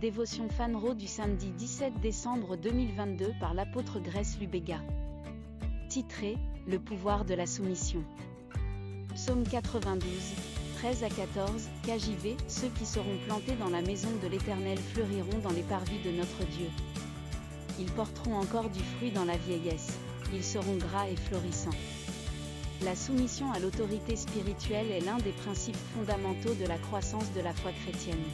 dévotion Fanro du samedi 17 décembre 2022 par l'apôtre Grace Lubega. Titré « Le pouvoir de la soumission ». Psaume 92, 13 à 14, KJV, ceux qui seront plantés dans la maison de l'Éternel fleuriront dans les parvis de notre Dieu. Ils porteront encore du fruit dans la vieillesse, ils seront gras et florissants. La soumission à l'autorité spirituelle est l'un des principes fondamentaux de la croissance de la foi chrétienne.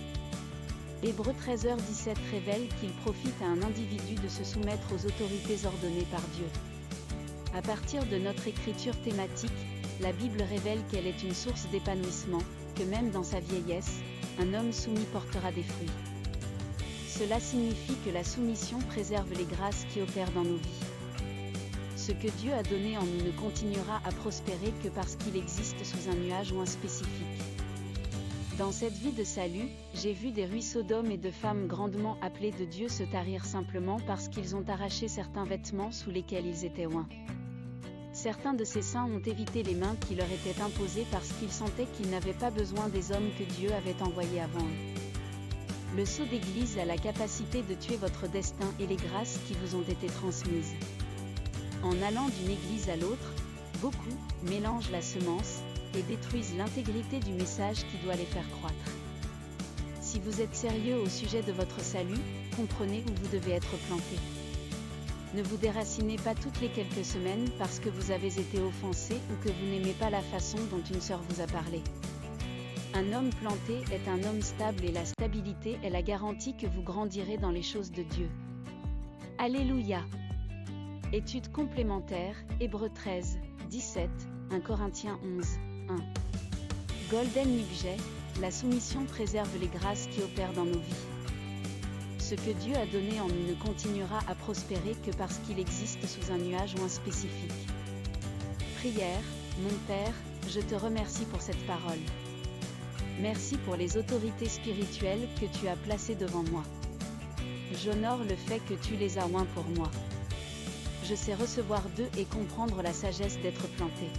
Hébreux 13h17 révèle qu'il profite à un individu de se soumettre aux autorités ordonnées par Dieu. À partir de notre écriture thématique, la Bible révèle qu'elle est une source d'épanouissement, que même dans sa vieillesse, un homme soumis portera des fruits. Cela signifie que la soumission préserve les grâces qui opèrent dans nos vies. Ce que Dieu a donné en nous ne continuera à prospérer que parce qu'il existe sous un nuage ou un spécifique. Dans cette vie de salut, j'ai vu des ruisseaux d'hommes et de femmes grandement appelés de Dieu se tarir simplement parce qu'ils ont arraché certains vêtements sous lesquels ils étaient oints. Certains de ces saints ont évité les mains qui leur étaient imposées parce qu'ils sentaient qu'ils n'avaient pas besoin des hommes que Dieu avait envoyés avant eux. Le sceau d'église a la capacité de tuer votre destin et les grâces qui vous ont été transmises. En allant d'une église à l'autre, beaucoup mélangent la semence et détruisent l'intégrité du message qui doit les faire croître. Si vous êtes sérieux au sujet de votre salut, comprenez où vous devez être planté. Ne vous déracinez pas toutes les quelques semaines parce que vous avez été offensé ou que vous n'aimez pas la façon dont une sœur vous a parlé. Un homme planté est un homme stable et la stabilité est la garantie que vous grandirez dans les choses de Dieu. Alléluia! Étude complémentaire, Hébreux 13, 17, 1 Corinthiens 11, 1. Golden Nugget, la soumission préserve les grâces qui opèrent dans nos vies. Ce que Dieu a donné en nous ne continuera à prospérer que parce qu'il existe sous un nuage ou un spécifique. Prière, mon Père, je te remercie pour cette parole. Merci pour les autorités spirituelles que tu as placées devant moi. J'honore le fait que tu les as oints pour moi. Je sais recevoir d'eux et comprendre la sagesse d'être planté.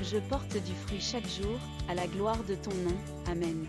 Je porte du fruit chaque jour, à la gloire de ton nom. Amen.